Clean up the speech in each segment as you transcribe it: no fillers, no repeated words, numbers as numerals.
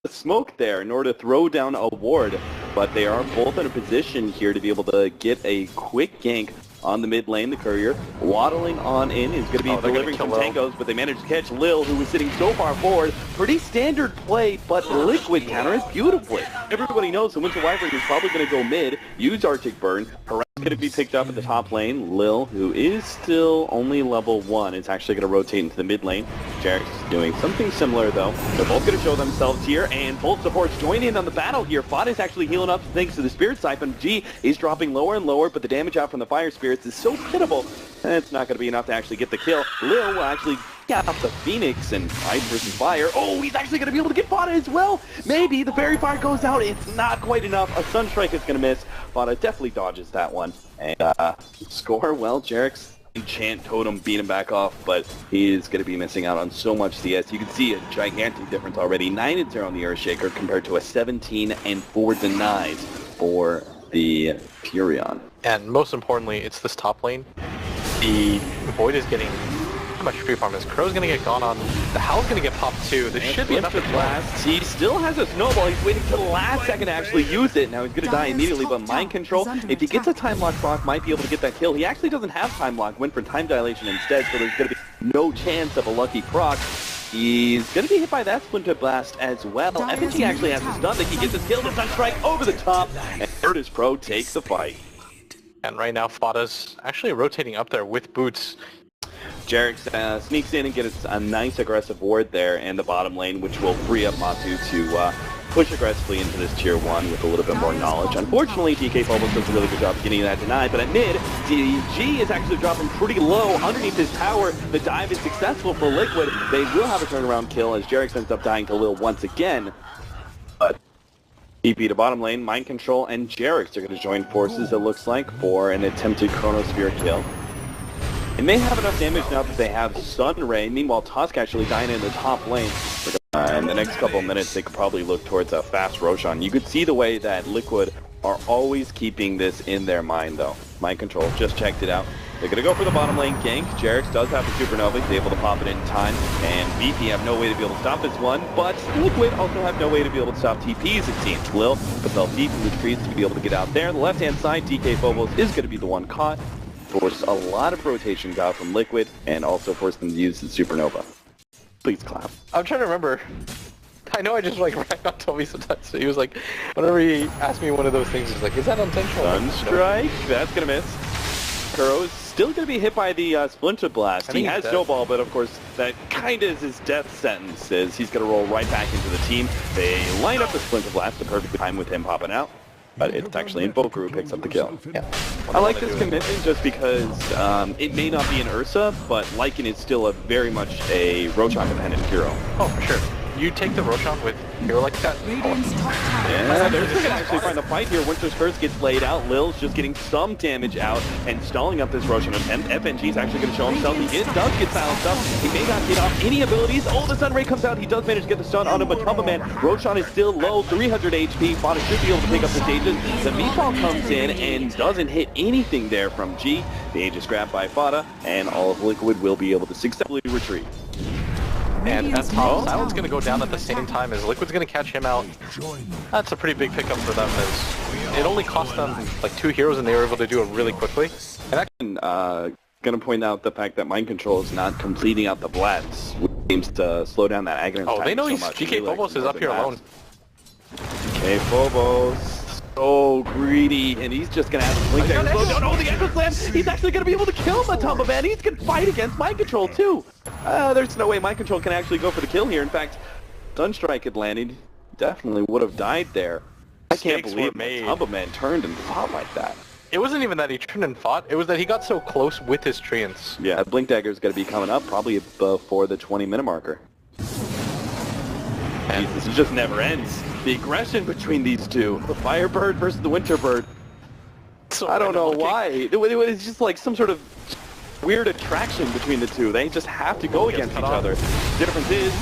smoke there in order to throw down a ward, but they are both in a position here to be able to get a quick gank on the mid lane. The courier waddling on in is going to be delivering some tangos, but they managed to catch Lil, who was sitting so far forward. Pretty standard play, but Liquid counters beautifully. Everybody knows the Winter Wyvern is probably going to go mid, use Arctic Burn. Going to be picked up at the top lane. Lil, who is still only level 1, is actually going to rotate into the mid lane. Jarek's doing something similar, though. They're both going to show themselves here, and both supports join in on the battle here. Fod is actually healing up thanks to the Spirit Siphon. G is dropping lower and lower, but the damage out from the Fire Spirits is so pitiful, and it's not going to be enough to actually get the kill. Lil will actually get out the Phoenix and Ice versus Fire. Oh, he's actually going to be able to get Fada as well. Maybe the Fairy Fire goes out. It's not quite enough. A Sunstrike is going to miss. Fada definitely dodges that one. And score, well, Jarek's Enchant Totem beat him back off, but he is going to be missing out on so much CS. You can see a gigantic difference already. 9-0 on the Earthshaker compared to a 17-4 denies for the Furion. And most importantly, it's this top lane. The Void is getting how much free farm is. Crow's gonna get gone on. The Howl's gonna get popped too. This should be enough to blast. He still has a snowball. He's waiting till the last second to actually use it. Now he's gonna die immediately, but Mind Control, if he gets a Time Lock proc, might be able to get that kill. He actually doesn't have Time Lock, went for Time Dilation instead, so there's gonna be no chance of a lucky proc. He's going to be hit by that Splinter Blast as well. FNG actually has a stun that he gets his kill. The Sunstrike over the top, and Virtus Pro takes the fight. And right now, Fada's actually rotating up there with Boots. Jarek sneaks in and gets a nice aggressive ward there in the bottom lane, which will free up Matu to push aggressively into this tier 1 with a little bit more knowledge. Unfortunately, DK Phobos does a really good job getting that denied, but at mid, DG is actually dropping pretty low underneath his tower. The dive is successful for Liquid. They will have a turnaround kill as Jarek ends up dying to Lil once again. But TP to bottom lane, Mind Control, and Jarek's are going to join forces, it looks like, for an attempted Chronosphere kill. It may have enough damage now that they have Sun Ray. Meanwhile, Tusk actually dying in the top lane. In the next couple of minutes, they could probably look towards a fast Roshan. You could see the way that Liquid are always keeping this in their mind, though. Mind Control, just checked it out. They're going to go for the bottom lane gank. Jarek's does have the Supernova. He's able to pop it in time. And VP have no way to be able to stop this one. But Liquid also have no way to be able to stop TPs, it seems. Lil, Patel Deep in the trees to be able to get out there. On the left-hand side, DK Phobos is going to be the one caught. Force a lot of rotations out from Liquid, and also force them to use the Supernova. Please clap. I'm trying to remember. I know I just like racked on Toby sometimes. So he was like, whenever he asked me one of those things, he's like, is that intentional? Sunstrike, that's gonna miss. Kuro's still gonna be hit by the Splinter Blast. He has Snowball, but of course that kinda is his death sentence, as he's gonna roll right back into the team. They line up the Splinter Blast, the perfect time with him popping out. But it's actually Invoker who picks up the kill. Yeah. I like this commitment just because it may not be an Ursa, but Lycan is still very much a Roshan-dependent hero. Oh, for sure. You take the Roshan with a hero like that. Yeah, they're going to actually find a fight here. Winter's Curse gets laid out. Lil's just getting some damage out and stalling up this Roshan attempt. FNG's actually going to show himself. He does get silenced up. He may not get off any abilities. Oh, the Sun Ray comes out. He does manage to get the stun on him, but Tumba Man, Roshan is still low, 300 HP. Fada should be able to pick up the stages. The Meatball comes in and doesn't hit anything there from G. The Aegis grabbed by Fada, and all of Liquid will be able to successfully retreat. And at top, Silent's going to go down at the same time as Liquid's going to catch him out. That's a pretty big pickup for them, as it only cost them like 2 heroes and they were able to do it really quickly. And going to point out the fact that Mind Control is not completing out the Blats, which seems to slow down that Aghanim. Oh, they know he's GK Phobos is up here alone. GK Phobos, so greedy, and he's just going to have to blink there. Oh, the Echo Slam! He's actually going to be able to kill Matumba Man. He's going to fight against Mind Control too. There's no way Mind Control can actually go for the kill here. In fact, Sunstrike had landed. Definitely would have died there. I can't believe Matumba Man turned and fought like that. It wasn't even that he turned and fought, it was that he got so close with his treants. Yeah, Blink Dagger's going to be coming up probably before the 20-minute marker. And this just never ends. The aggression between these two. The Firebird versus the Winterbird. So I don't know why. It's just like some sort of weird attraction between the two. They just have to go against each other. The difference is,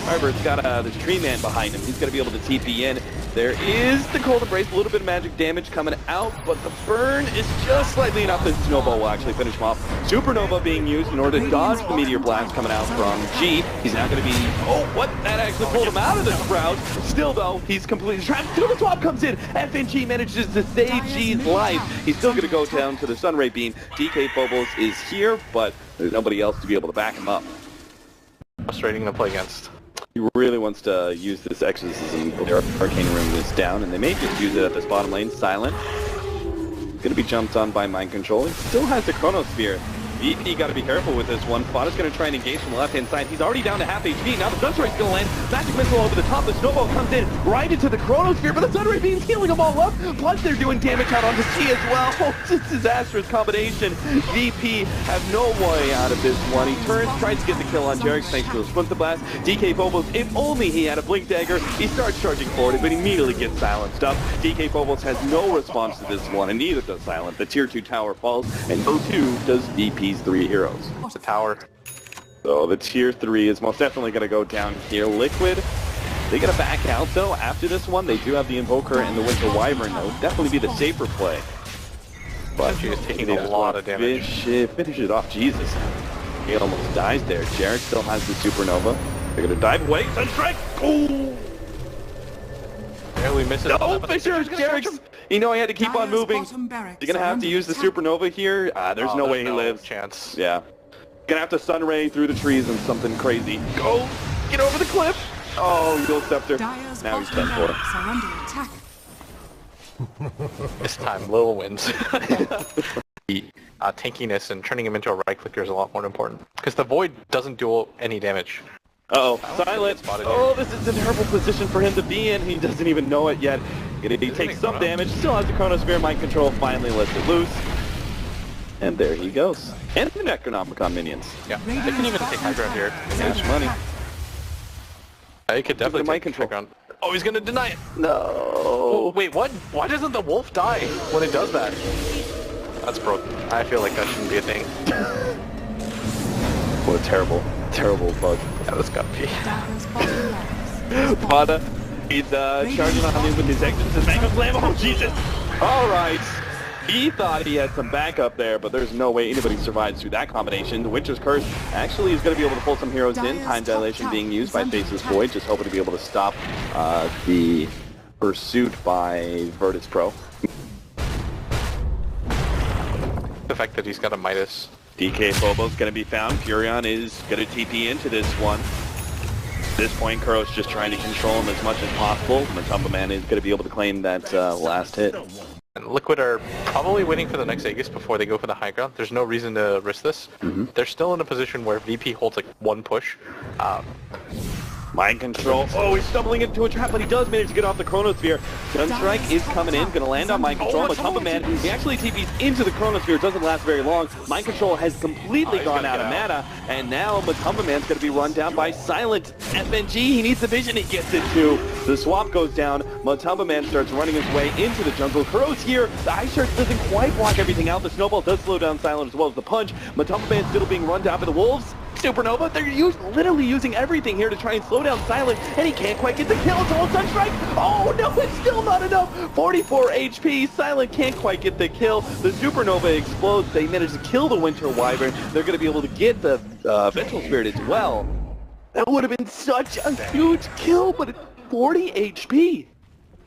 However, it's got this tree man behind him. He's going to be able to TP in. There is the cold embrace, a little bit of magic damage coming out, but the burn is just slightly enough that Snowball will actually finish him off. Supernova being used in order to dodge the meteor blast coming out from G. He's now going to be, oh, what? That actually pulled him out of the crowd. Still though, he's completely trapped until the swap comes in. FNG manages to save G's life. He's still going to go down to the Sunray Beam. DK Phobos is here, but there's nobody else to be able to back him up. Frustrating to play against. He really wants to use this exorcism. Their arcane room is down, and they may just use it at this bottom lane. Silent. Gonna be jumped on by mind control. He still has the Chronosphere. VP got to be careful with this one. Fada's going to try and engage from the left-hand side. He's already down to half HP. Now the Sunstrike's going to land. Magic Missile over the top. The Snowball comes in right into the Chronosphere, but the Sunray Beam's healing them all up. Plus they're doing damage out onto G as well. Oh, it's a disastrous combination. VP have no way out of this one. He turns, tries to get the kill on Jarek thanks to the Splinter Blast. DK Phobos, if only he had a Blink Dagger, he starts charging forward, but immediately gets silenced up. DK Phobos has no response to this one, and neither does Silent. The tier 2 tower falls, and so too does VP's 3 heroes. The tower. So the tier 3 is most definitely going to go down here. Liquid, they got to back out though. After this one, they do have the Invoker and the Winter Wyvern though. Definitely be the safer play. But she is taking a lot of damage. Finish it off, Jesus. He almost dies there. Jarek still has the Supernova. They're going to dive away. Sunstrike! Oh! Barely misses. No, Fisher! Jarek's... You know he had to keep on moving. You're going to have to use the Supernova here. There's no way he lives. Chance. Yeah. Gonna have to Sunray through the trees and something crazy. Go! Get over the cliff! Oh, Eagle Scepter. Now he's done for. This time, Lil wins. The tankiness and turning him into a right clicker is a lot more important. Because the Void doesn't do any damage. Uh-oh, Silent. Oh, this is a terrible position for him to be in. He doesn't even know it yet. He takes some damage, still has the Chronosphere. Mind Control finally lets it loose. And there he goes. And the Necronomicon minions. Yeah, they can even take high ground here. Cash money. He could definitely mind take control. high ground. Oh, he's gonna deny it. No. Oh, wait, what? Why doesn't the wolf die when it does that? That's broken. I feel like that shouldn't be a thing. What a terrible, terrible bug. Yeah, that's gotta be. Fada, he's charging on him with his exits and Mango Slam. Oh, Jesus. All right. He thought he had some backup there, but there's no way anybody survives through that combination. The Witcher's Curse actually is going to be able to pull some heroes in. Time Dilation being used by Faceless Void, just hoping to be able to stop the pursuit by Virtus Pro. The fact that he's got a Midas. DK Phobos going to be found. Furion is going to TP into this one. At this point, Kuro's just trying to control him as much as possible. Matumba Man is going to be able to claim that last hit. And Liquid are probably waiting for the next Aegis before they go for the high ground. There's no reason to risk this. They're still in a position where VP holds like one push. Mind Control. Oh, he's stumbling into a trap, but he does manage to get off the Chronosphere. Sunstrike is coming in, going to land on Mind Control. Matumba Man, he actually TPs into the Chronosphere. It doesn't last very long. Mind Control has completely gone out of mana, and now Matumba Man's going to be run down by Silent. FNG, he needs the vision, he gets it too. The swap goes down. Matumba Man starts running his way into the jungle. Kuro's here. The Ice Shark doesn't quite block everything out. The Snowball does slow down Silent as well as the punch. Matumba Man still being run down by the Wolves. Supernova, they're literally using everything here to try and slow down Silent, and he can't quite get the kill. It's all Sunstrike. Oh no, it's still not enough. 44 HP. Silent can't quite get the kill. The Supernova explodes. They manage to kill the Winter Wyvern. They're going to be able to get the Vengeful Spirit as well. That would have been such a huge kill, but it's 40 HP.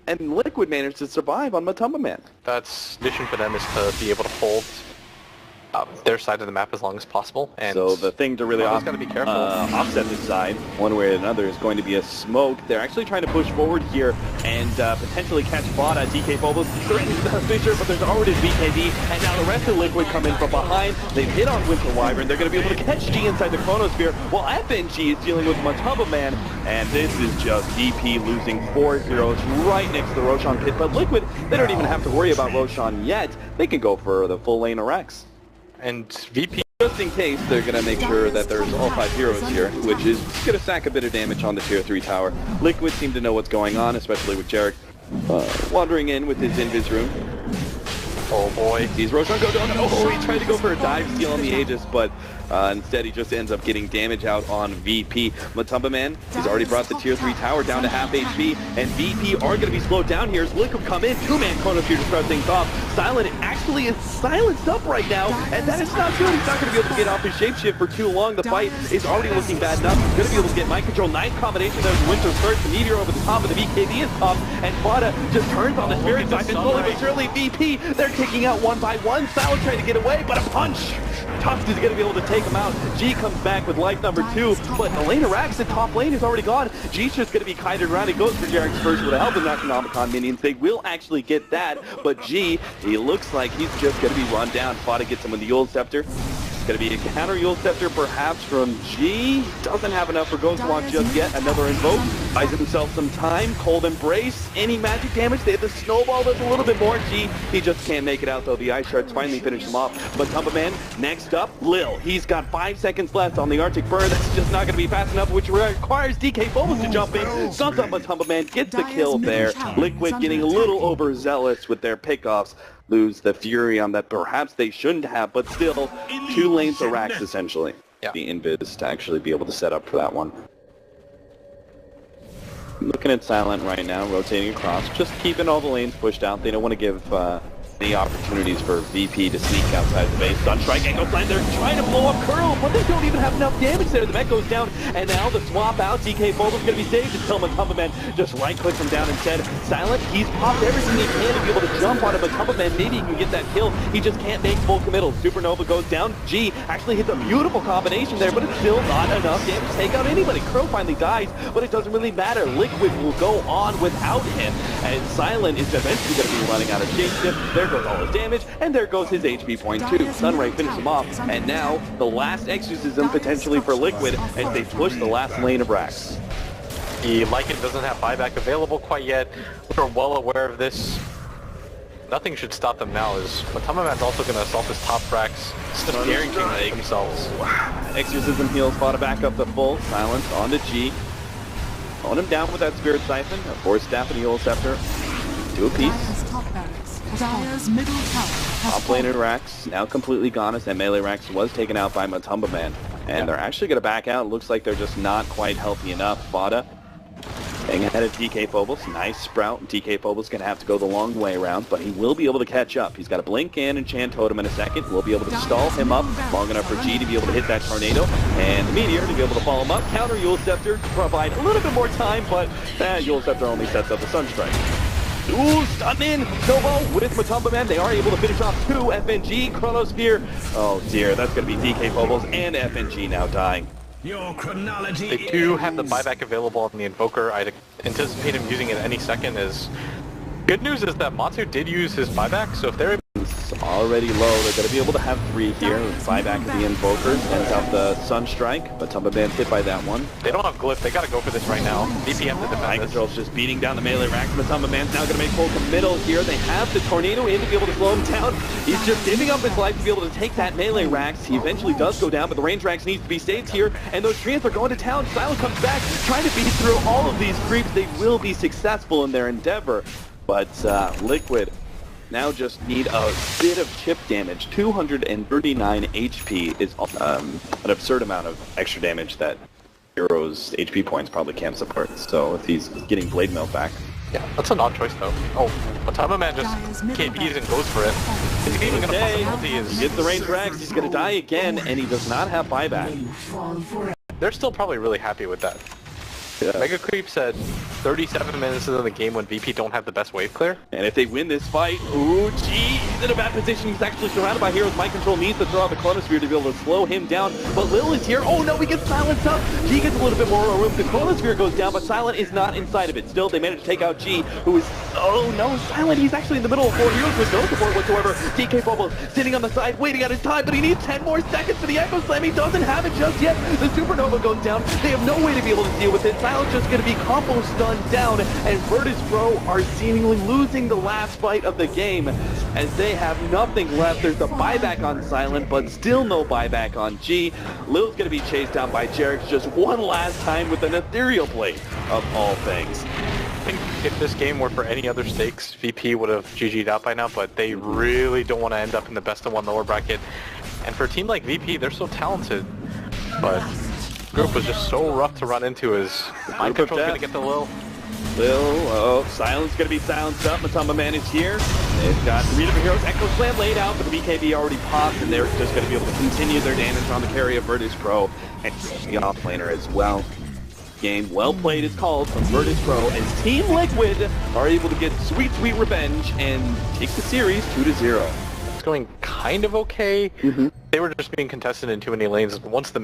And Liquid managed to survive on Matumba Man. That's mission for them is to be able to hold their side of the map as long as possible. And so the thing to really gotta be careful. offset this side, one way or another, is going to be a smoke. They're actually trying to push forward here and potentially catch Fada. DK Phobos threatens the Fisher, but there's already BKB, and now the rest of Liquid come in from behind. They've hit on Winter Wyvern. They're going to be able to catch G inside the Chronosphere, while FNG is dealing with Matumba Man, and this is just DP losing 4 heroes right next to the Roshan pit. But Liquid, they don't even have to worry about Roshan yet. They can go for the full lane of Rex. And VP, just in case, they're going to make sure that there's all 5 heroes here, which is going to stack a bit of damage on the tier 3 tower. Liquid seem to know what's going on, especially with Jarek wandering in with his invis room. oh boy. Sees Roshan go down. Oh, he tried to go for a dive steal on the Aegis, but Instead, he just ends up getting damage out on VP. Matumba Man, he's already brought the tier 3 tower down to half HP, and VP are going to be slowed down here as Liquid come in. Two-man Chronosphere to start things off. Silent actually is silenced up right now, and that is not good. He's not going to be able to get off his shapeshift for too long. The fight is already looking bad enough. He's going to be able to get mind control. Nice combination there with Winter's Curse. The Meteor over the top of the BKB is top, and Vada just turns on the Spirit Siphon. Slowly but surely, VP, they're kicking out one by one. Silent trying to get away, but a punch. Tusk is going to be able to take him out. G comes back with life number 2, but Elena Rax in top lane is already gone. G's just going to be kited around. He goes for Jarek's first with the help of Necronomicon minions. They will actually get that, but G, he looks like he's just going to be run down. Fada gets him with the Yule Scepter. It's going to be a counter Yule Scepter perhaps from G. Doesn't have enough for Ghostwalk just yet. Another invoke. Buys himself some time. Cold Embrace. Any magic damage? They have the Snowball does a little bit more. G, he just can't make it out though. The Ice Shards finally finish him off. But Matumba Man, next up, Lil. He's got 5 seconds left on the Arctic Burn. That's just not going to be fast enough, which requires DK Phobos to jump in. Stuns up Matumba Man, gets the kill there. Liquid getting a little overzealous with their pickoffs. Lose the Fury on that perhaps they shouldn't have, but still 2 lanes of racks essentially. Yeah. The Invis to actually be able to set up for that one. Looking at Silent right now, rotating across, just keeping all the lanes pushed out. They don't want to give any opportunities for VP to sneak outside the base. Sunstrike, Echo Slam, they're trying to blow up Curl, but they don't even have enough damage there. The mech goes down, and now the swap out. DK Phobos going to be saved until Matumba Man just right-clicks him down instead. Silent, he's popped everything he can to be able to jump on him. Matumba Man, maybe he can get that kill. He just can't make full committal. Supernova goes down. G actually hits a beautiful combination there, but it's still not enough damage to take out anybody. Curl finally dies, but it doesn't really matter. Liquid will go on without him, and Silent is eventually going to be running out of shapeshift. There goes all his damage, and there goes his HP point too. Sunray finishes him off, and now the last exorcism potentially for Liquid as they push the last lane of racks. The Lycan doesn't have buyback available quite yet. We're well aware of this. Nothing should stop them now, as Matumba Man's also going to assault his top racks, scaring themselves. Exorcism heals, Fada back up to full. Silence onto G. Own him down with that Spirit Siphon, a Force Staff and a Yule Scepter. 2 apiece. Top lane in Rax, now completely gone as that melee Rax was taken out by Matumba Man. And they're actually going to back out. Looks like they're just not quite healthy enough. Fada staying ahead of DK Phobos. Nice sprout. DK Phobos going to have to go the long way around, but he will be able to catch up. He's got a Blink and Enchant Totem in a second. We'll be able to stall him up long enough for G to be able to hit that Tornado, and the Meteor to be able to follow him up. Counter Yule Scepter to provide a little bit more time, but Yule Scepter only sets up the Sunstrike. Ooh, stun in! Snowball with Matumba Man. They are able to finish off 2 FNG. Chronosphere. Oh dear, that's going to be DK Phobos and FNG now dying. Your chronology. They do have the buyback available on the Invoker. I'd anticipate him using it any second. Good news is that Matsu did use his buyback, so if they're already low, they're going to be able to have 3 here. Buyback of the Invoker, sends out the Sunstrike, but Matumba Man's hit by that one. They don't have Glyph, they got to go for this right now. VPM to defend Mind Control's just beating down the melee racks. Matumba Man's now going to make full committal here. They have the Tornado in to be able to slow him down. He's just giving up his life to be able to take that melee racks. He eventually does go down, but the range racks needs to be saved here, and those treants are going to town. Silent comes back, trying to beat through all of these creeps. They will be successful in their endeavor, but Liquid now just need a bit of chip damage. 239 HP is an absurd amount of extra damage that Hero's HP points probably can't support. So if he's getting Blade Mail back. Yeah, that's a non-choice though. Oh, Matumba Man just KPs and goes for it. Is he even going to get the range racks? He's going to die again, and he does not have buyback. They're still probably really happy with that. Yeah. Mega Creep said 37 minutes into the game when VP don't have the best wave clear. And if they win this fight, ooh, G, he's in a bad position. He's actually surrounded by heroes. Mind Control needs to throw out the Chronosphere to be able to slow him down. But Lil is here. Oh no, he gets silenced up. G gets a little bit more room. The Chronosphere goes down, but Silent is not inside of it. Still, they manage to take out G, who is, oh no, Silent, he's actually in the middle of 4 heroes with no support whatsoever. DK Phobos sitting on the side, waiting out his time, but he needs 10 more seconds for the Echo Slam. He doesn't have it just yet. The Supernova goes down. They have no way to be able to deal with it. Silent's just going to be combo stunned down, and Virtus Pro are seemingly losing the last fight of the game as they have nothing left. There's a buyback on Silent, but still no buyback on G. Lil's going to be chased down by Jarek just one last time with an Ethereal Blade, of all things. think if this game were for any other stakes, VP would have GG'd out by now, but they really don't want to end up in the best of one lower bracket. And for a team like VP, they're so talented, but group was just so rough to run into as Mind Control's going to get the Lil. Silence going to be silenced up. Matamba Man is here. They've got 3 different heroes. Echo Slam laid out, but the BKB already popped, and they're just going to be able to continue their damage on the carry of Virtus Pro and the offlaner as well. Game well played is called from Virtus Pro as Team Liquid are able to get sweet revenge and take the series 2-0. It's going kind of okay. They were just being contested in too many lanes. Once the